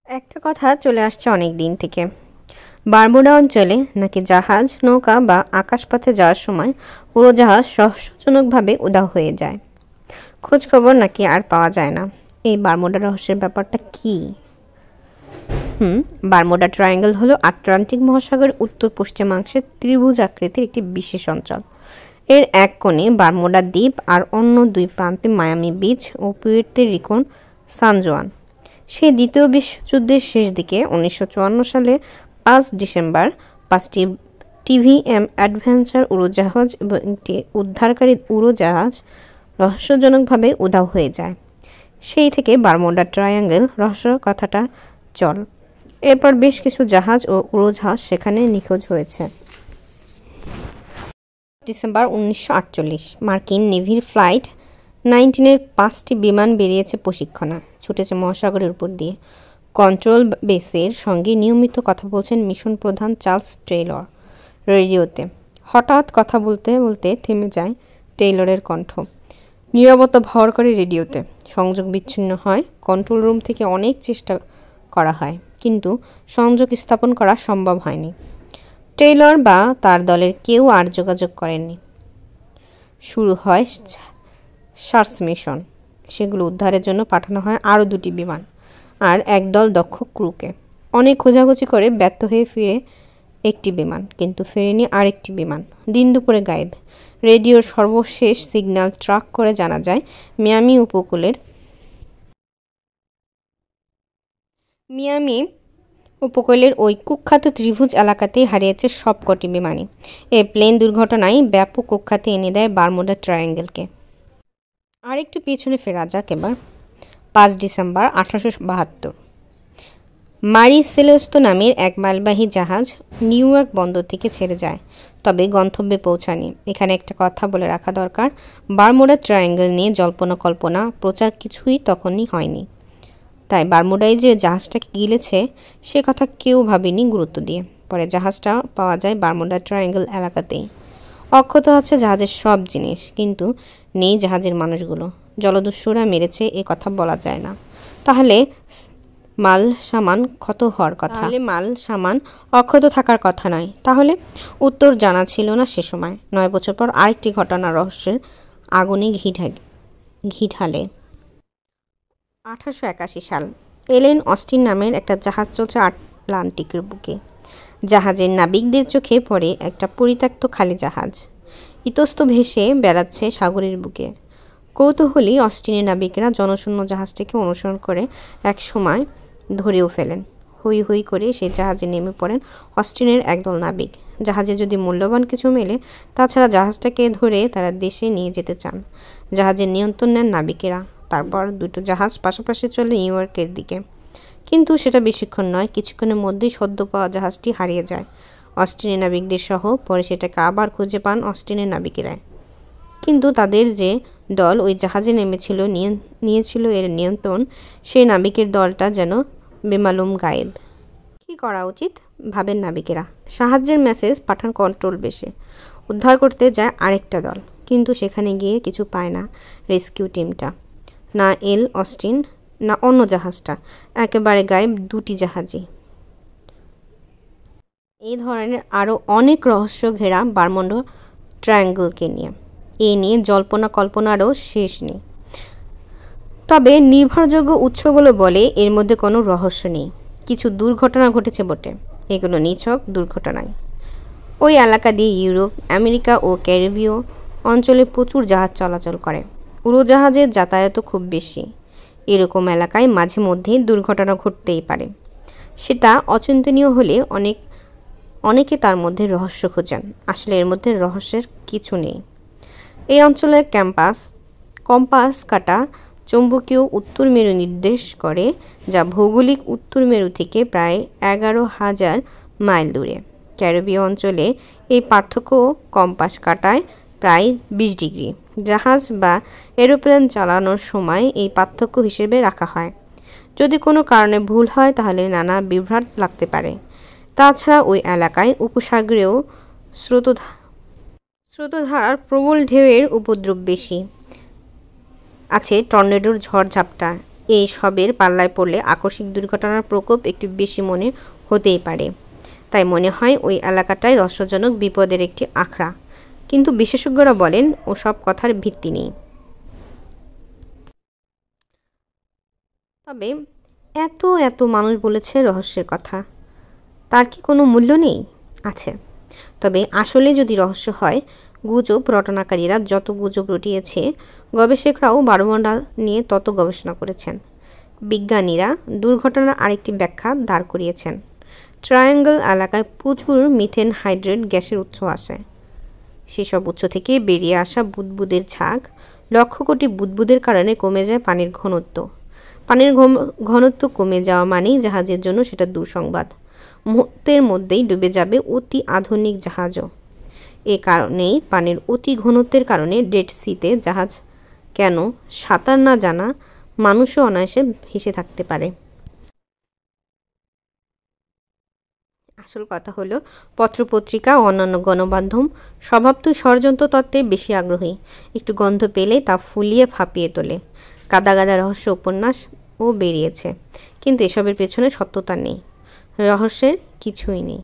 একটা কথা চলে আসছে অনেক দিন থেকে। বারমুডা অঞ্চলে নাকি জাহাজ, নৌকা বা আকাশপথে যাওয়ার সময় উড়োজাহাজ রহস্যজনকভাবে উধাও হয়ে যায়। খোঁজখবর নাকি আর পাওয়া যায় না। এই বারমুডা রহস্যের ব্যাপারটা কি? বারমুডা ট্রায়াঙ্গেল হলো আটলান্টিক মহাসাগরের উত্তর পশ্চিমাংশের ত্রিভুজ আকৃতির একটি বিশেষ অঞ্চল। এর এক কোণে বারমুডা দ্বীপ আর অন্য দুই প্রান্তে মায়ামি বিচ ও পুয়ের্তো রিকোর সান জোয়ান। সেই দ্বিতীয় বিশ্বযুদ্ধের শেষ দিকে 1954 সালে 5 ডিসেম্বর 5টি টিভিএম অ্যাডভেঞ্চার উড়োজাহাজ এবং একটি উদ্ধারকারী উড়োজাহাজ রহস্যজনকভাবে উধাও হয়ে যায়। সেই থেকে বারমুডা ট্রায়াঙ্গেল রহস্য কথাটা চল। এরপর বেশ কিছু জাহাজ ও উড়োজাহাজ সেখানে নিখোঁজ হয়েছে। ডিসেম্বর 1948 মার্কিন নেভির ফ্লাইট 19-এর 5টি বিমান বেরিয়েছে প্রশিক্ষণে, ছুটেছে মহাসাগরের উপর দিয়ে। কন্ট্রোল বেসের সঙ্গে নিয়মিত কথা বলছেন মিশন প্রধান চার্লস টেইলর রেডিওতে। হঠাৎ কথা বলতে বলতে থেমে যায় টেইলরের কণ্ঠ। নীরবতা ভর করে রেডিওতে। সংযোগ বিচ্ছিন্ন হয়। কন্ট্রোল রুম থেকে অনেক চেষ্টা করা হয়, কিন্তু সংযোগ স্থাপন করা সম্ভব হয়নি। টেইলর বা তার দলের কেউ আর যোগাযোগ করেননি। শুরু হয় সার্চ মিশন। সেগুলো উদ্ধারের জন্য পাঠানো হয় আরও 2টি বিমান আর একদল দক্ষ ক্রুকে। অনেক খোঁজাখুঁজি করে ব্যর্থ হয়ে ফিরে একটি বিমান, কিন্তু ফেরেনি আরেকটি বিমান। দিন দুপুরে গায়েব। রেডিওর সর্বশেষ সিগন্যাল ট্র্যাক করে জানা যায় মিয়ামি উপকূলের ওই কুখ্যাত ত্রিভুজ এলাকাতেই হারিয়েছে সবকটি বিমানই। এই প্লেন দুর্ঘটনায় ব্যাপক কুখ্যাতি এনে দেয় বারমুডা ট্রায়াঙ্গেলকে। আর একটু পিছনে ফেরা যাক এবার। 5 ডিসেম্বর 1872 মারি সেলেস্তো নামের এক মালবাহী জাহাজ নিউ ইয়র্ক বন্দর থেকে ছেড়ে যায়, তবে গন্তব্যে পৌঁছায়নি। এখানে একটা কথা বলে রাখা দরকার, বারমুডা ট্রায়াঙ্গেল নিয়ে জল্পনা কল্পনা প্রচার কিছুই তখনই হয়নি। তাই বারমুডায় যে জাহাজটা গিলেছে সে কথা কেউ ভাবেনি গুরুত্ব দিয়ে। পরে জাহাজটা পাওয়া যায় বারমুডা ট্রায়াঙ্গেল এলাকাতেই। অক্ষত আছে জাহাজের সব জিনিস, কিন্তু নেই জাহাজের মানুষগুলো। জলদস্যুরা মেরেছে এ কথা বলা যায় না। তাহলে মাল সামান ক্ষত হওয়ার কথা, মাল সামান অক্ষত থাকার কথা নয়। তাহলে উত্তর জানা ছিল না সে সময়। 9 বছর পর আরেকটি ঘটনা রহস্যের আগুনে ঘি ঢালে। 1881 সাল এলেন অস্টিন নামের একটা জাহাজ চলছে আটলান্টিকের বুকে। জাহাজের নাবিকদের চোখে পড়ে একটা পরিত্যক্ত খালি জাহাজ ইতস্ত ভেসে বেড়াচ্ছে সাগরের বুকে। কৌতূহলী অস্টিনের নাবিকেরা জনশূন্য জাহাজটিকে অনুসরণ করে এক সময় ধরেও ফেলেন। হই হই করে সেই জাহাজে নেমে পড়েন অস্টিনের একদল নাবিক। জাহাজে যদি মূল্যবান কিছু মেলে, তাছাড়া জাহাজটাকে ধরে তারা দেশে নিয়ে যেতে চান। জাহাজের নিয়ন্ত্রণ নেন নাবিকেরা। তারপর 2টো জাহাজ পাশাপাশি চলে নিউ ইয়র্কের দিকে। কিন্তু সেটা বেশিক্ষণ নয়, কিছুক্ষণের মধ্যেই সদ্য পাওয়া জাহাজটি হারিয়ে যায় অস্টিনের নাবিকদের সহ। পরে সেটাকে আবার খুঁজে পান অস্টিনের নাবিকেরা। কিন্তু তাদের যে দল ওই জাহাজে নেমেছিল, নিয়েছিল এর নিয়ন্ত্রণ, সেই নাবিকের দলটা যেন বেমালুম গায়েব। কি করা উচিত ভাবেন নাবিকেরা। সাহায্যের মেসেজ পাঠান কন্ট্রোল বেসে। উদ্ধার করতে যায় আরেকটা দল, কিন্তু সেখানে গিয়ে কিছু পায় না রেস্কিউ টিমটা। না অস্টিন না অন্য জাহাজটা, একেবারে গায়েব 2টি জাহাজই। এই ধরনের আরও অনেক রহস্য ঘেরা বারমুডা ট্রায়াঙ্গেলকে নিয়ে। এ নিয়ে জল্পনা কল্পনারও শেষ নেই। তবে নির্ভরযোগ্য উৎসগুলো বলে এর মধ্যে কোনো রহস্য নেই। কিছু দুর্ঘটনা ঘটেছে বটে, এগুলো নিছক দুর্ঘটনায়। ওই এলাকা দিয়ে ইউরোপ, আমেরিকা ও ক্যারিবীয় অঞ্চলে প্রচুর জাহাজ চলাচল করে। উড়োজাহাজের যাতায়াতও খুব বেশি। এরকম এলাকায় মাঝে মধ্যেই দুর্ঘটনা ঘটতেই পারে। সেটা অচিন্তনীয় হলে অনেকে তার মধ্যে রহস্য খোঁজেন। আসলে এর মধ্যে রহস্যের কিছু নেই। এই অঞ্চলে কম্পাস কাটা চৌম্বকীয় উত্তর মেরু নির্দেশ করে, যা ভৌগোলিক উত্তর মেরু থেকে প্রায় 11,000 মাইল দূরে। ক্যারিবীয় অঞ্চলে এই পার্থক্য কম্পাস কাটায় প্রায় 20 ডিগ্রি। জাহাজ বা এরোপ্লেন চালানোর সময় এই পার্থক্য হিসেবে রাখা হয়। যদি কোনো কারণে ভুল হয় তাহলে নানা বিভ্রাট লাগতে পারে। তাছাড়া ওই এলাকায় উপসাগরীয় স্রোতধারার প্রবল ঢেউয়ের উপদ্রব বেশি। আছে টর্নেডোর ঝড়ঝাপটা। এই সবের পাল্লায় পড়লে আকস্মিক দুর্ঘটনার প্রকোপ একটু বেশি মনে হতেই পারে। তাই মনে হয় ওই এলাকাটাই রহস্যজনক বিপদের একটি আখড়া। কিন্তু বিশেষজ্ঞরা বলেন ওসব কথার ভিত্তি নেই। তবে এত এত মানুষ বলেছে রহস্যের কথা, তার কি কোনো মূল্য নেই? আছে। তবে আসলে যদি রহস্য হয়, গুজব রটনাকারীরা যত গুজব রটিয়েছে, গবেষকরাও বারমণ্ডল নিয়ে তত গবেষণা করেছেন। বিজ্ঞানীরা দুর্ঘটনার আরেকটি ব্যাখ্যা দাঁড় করিয়েছেন। ট্রায়াঙ্গল এলাকায় প্রচুর মিথেন হাইড্রেট গ্যাসের উৎস আসে। সেসব উৎস থেকে বেরিয়ে আসা বুদবুদের ঝাঁক, লক্ষ কোটি বুদবুদের কারণে কমে যায় পানির ঘনত্ব। পানির ঘনত্ব কমে যাওয়া মানেই জাহাজের জন্য সেটা দুঃসংবাদ। মুহূর্তের মধ্যেই ডুবে যাবে অতি আধুনিক জাহাজও। এ কারণেই পানির অতি ঘনত্বের কারণে ডেড সিতে জাহাজ কেন সাঁতার না জানা মানুষও অনায়াসে ভেসে থাকতে পারে। আসল কথা হলো, পত্রপত্রিকা ও অন্যান্য গণমাধ্যম স্বভাবতই ষড়যন্ত্র তত্ত্বে বেশি আগ্রহী। একটু গন্ধ পেলে তা ফুলিয়ে ফাঁপিয়ে তোলে। গাদা গাদা রহস্য উপন্যাসও বেরিয়েছে, কিন্তু এসবের পেছনে সত্যতা নেই, রহস্যের কিছুই নেই।